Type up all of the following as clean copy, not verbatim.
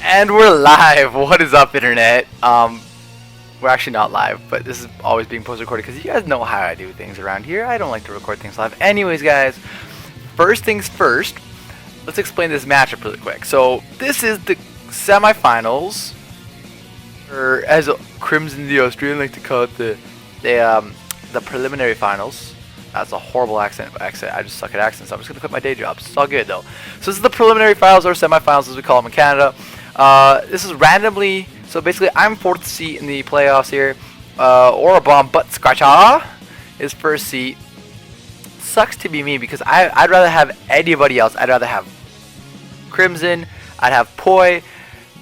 And we're live. What is up, internet? We're actually not live, but this is always being post-recorded because you guys know how I do things around here. I don't like to record things live. Anyways, guys, first things first, let's explain this matchup really quick. So this is the semifinals, or as Crimson the Australian like to call it, the preliminary finals. That's a horrible accent. I just suck at accents. So I'm just gonna quit my day job. It's all good though. So this is the preliminary finals or semifinals, as we call them in Canada. This is randomly. So basically, I'm 4th seat in the playoffs here. Or a bomb butt scratcher is 1st seat. Sucks to be me because I'd rather have anybody else. I'd rather have Crimson. I'd have Poijz,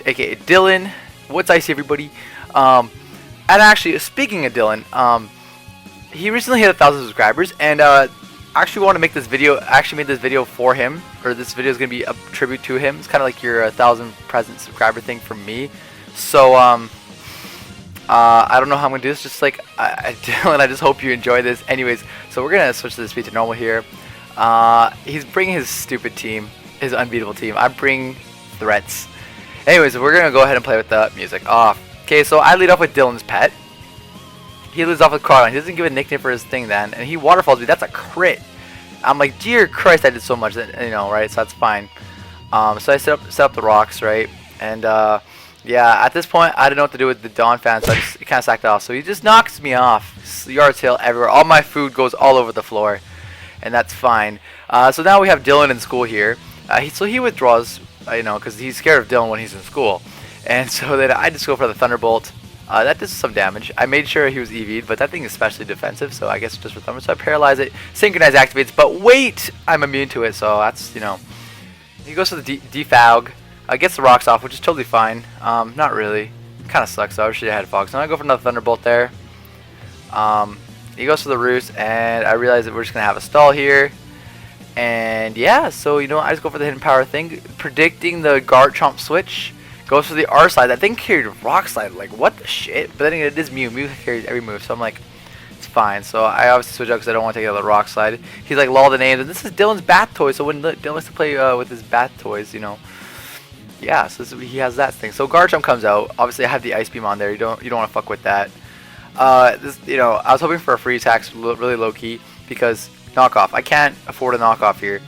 aka Dylan. What's icy, everybody? And actually, speaking of Dylan, he recently hit 1,000 subscribers, and I actually want to make this video. I actually made this video for him, or this video is gonna be a tribute to him. It's kind of like your 1,000 present subscriber thing from me. So I don't know how I'm gonna do this. Just like Dylan, I just hope you enjoy this. Anyways, so we're gonna switch to the speed to normal here. He's bringing his stupid team, his unbeatable team. I bring threats. Anyways, we're gonna go ahead and play with the music off. Okay, so I lead off with Dylan's pet. He leads off with Carl. He doesn't give a nickname for his thing then, and he waterfalls me. That's a crit. I'm like, dear Christ, I did so much that, you know, right? So that's fine. So I set up the rocks, right? And yeah, at this point, I didn't know what to do with the Dawn fan, so I just kind of sacked it off. So he just knocks me off. Yard sale everywhere. All my food goes all over the floor, and that's fine. So now we have Dylan in school here. So he withdraws, you know, because he's scared of Dylan when he's in school. And so then I just go for the Thunderbolt. That does some damage. I made sure he was EV'd, but that thing is especially defensive, so I guess it's just for Thunder. So I paralyze it, Synchronize activates, but wait! I'm immune to it, so that's, you know. He goes to the defog, gets the rocks off, which is totally fine. Not really. Kind of sucks, though. I should have had fog. So I go for another Thunderbolt there. He goes for the Roost, and I realize that we're just going to have a stall here. And yeah, so, you know, I just go for the Hidden Power thing, predicting the Garchomp switch. Goes for the R slide. That thing carried Rock Slide. Like, what the shit? But then it is Mew. Mew carries every move. So I'm like, it's fine. So I obviously switch out because I don't want to take out the Rock Slide. He's like, lol the names. And this is Dylan's Bath Toy. So when Dylan likes to play with his Bath Toys, you know. Yeah, so he has that thing. So Garchomp comes out. Obviously, I have the Ice Beam on there. You don't want to fuck with that. You know, I was hoping for a free attack, really low key, because knockoff. I can't afford a knockoff here.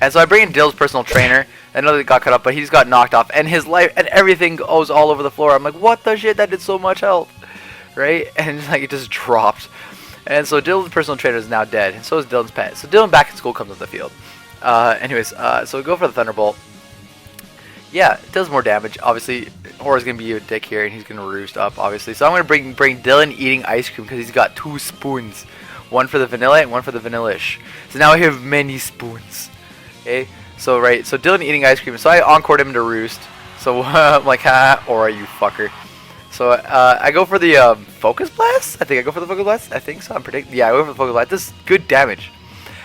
And so I bring in Dill's personal trainer. I know that got cut up, but he just got knocked off, and his life and everything goes all over the floor. I'm like, what the shit? That did so much health, right? And like it just dropped. And so Dylan's personal trainer is now dead, and so is Dylan's pet. So Dylan back in school comes on the field. Anyways, so we go for the Thunderbolt. Yeah, it does more damage. Obviously, Hora's gonna be a dick here, and he's gonna roost up, obviously. So I'm gonna bring Dylan eating ice cream because he's got 2 spoons, one for the vanilla and one for the vanilla-ish. So now I have many spoons. Okay. So right, so Dylan eating ice cream. So I encored him to roost. So I'm like, ha, or you fucker. So I go for the Focus Blast. I think I go for the Focus Blast. I think so. I'm predicting. Yeah, I go for the Focus Blast. This is good damage.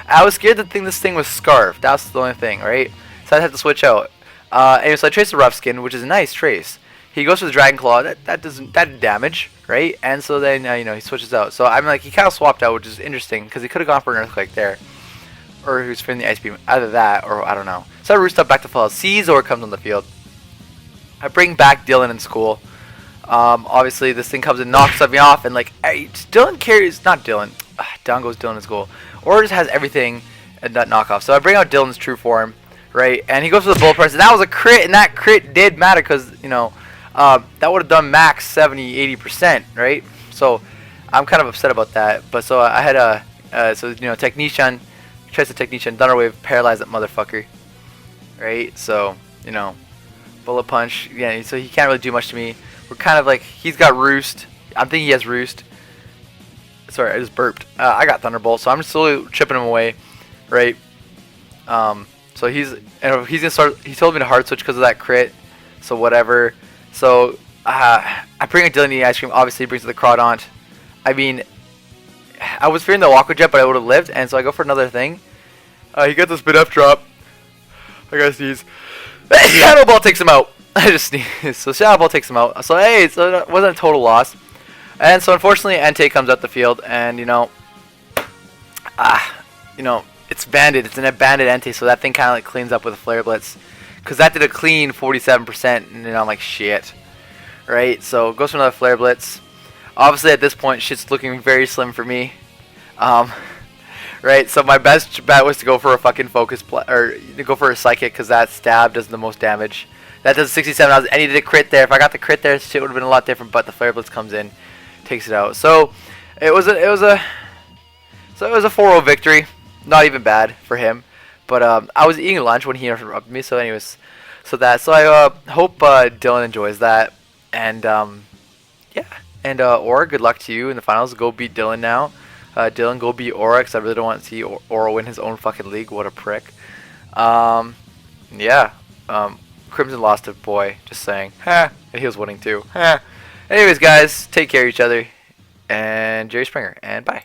I was scared that this thing was Scarf. That's the only thing, right? So I had to switch out. Anyway, so I trace the Rough Skin, which is a nice trace. He goes for the Dragon Claw. That did damage, right? And so then you know, he switches out. So I'm like, he kind of swapped out, which is interesting because he could have gone for an Earthquake there. Or who's feeling the Ice Beam. Either that, or I don't know. So I roost up back to full. Caesar comes on the field. I bring back Dylan in school. Obviously, this thing comes and knocks me off. And like, Dylan carries, not Dylan. Down goes Dylan in school. Or just has everything and that knockoff. So I bring out Dylan's true form, right? And he goes for the Bull Press. And that was a crit. And that crit did matter because, you know, that would have done max 70-80%, right? So I'm kind of upset about that. But so I had a, so, you know, Technician. Tries to Technician, Thunder Wave, paralyze that motherfucker. Right? So, you know, Bullet Punch. Yeah, so he can't really do much to me. We're kind of like, he's got Roost. I'm thinking he has Roost. Sorry, I just burped. I got Thunderbolt, so I'm just slowly chipping him away. Right? So he's gonna start, he told me to hard switch because of that crit. So whatever. So, I bring a Dylan eating ice cream. Obviously, he brings the Crawdaunt. I mean, I was fearing the Aqua Jet, but I would have lived, and so I go for another thing. He gets a spin up drop. I gotta sneeze. Shadow Ball takes him out. I just sneezed. So Shadow Ball takes him out. So hey, so that wasn't a total loss. And so unfortunately, Entei comes out the field, and you know, it's banded. It's an banded Entei, so that thing kind of like cleans up with a Flare Blitz. because that did a clean 47%, and then I'm like, shit. Right, so goes for another Flare Blitz. Obviously, at this point, shit's looking very slim for me. Right, so my best bet was to go for a fucking focus or to go for a psychic, because that stab does the most damage. That does 67. I needed a crit there. If I got the crit there, shit would have been a lot different. But the Flare Blitz comes in, takes it out. So it was a 4-0 victory. Not even bad for him. But I was eating lunch when he interrupted me. So anyways, so I hope Dylan enjoys that. And yeah. And Aura, good luck to you in the finals. Go beat Dylan now. Dylan, go beat Aura, because I really don't want to see Aura win his own fucking league. What a prick. Yeah. Crimson lost to Boy. Just saying. And he was winning too. Anyways, guys, take care of each other. And Jerry Springer. And bye.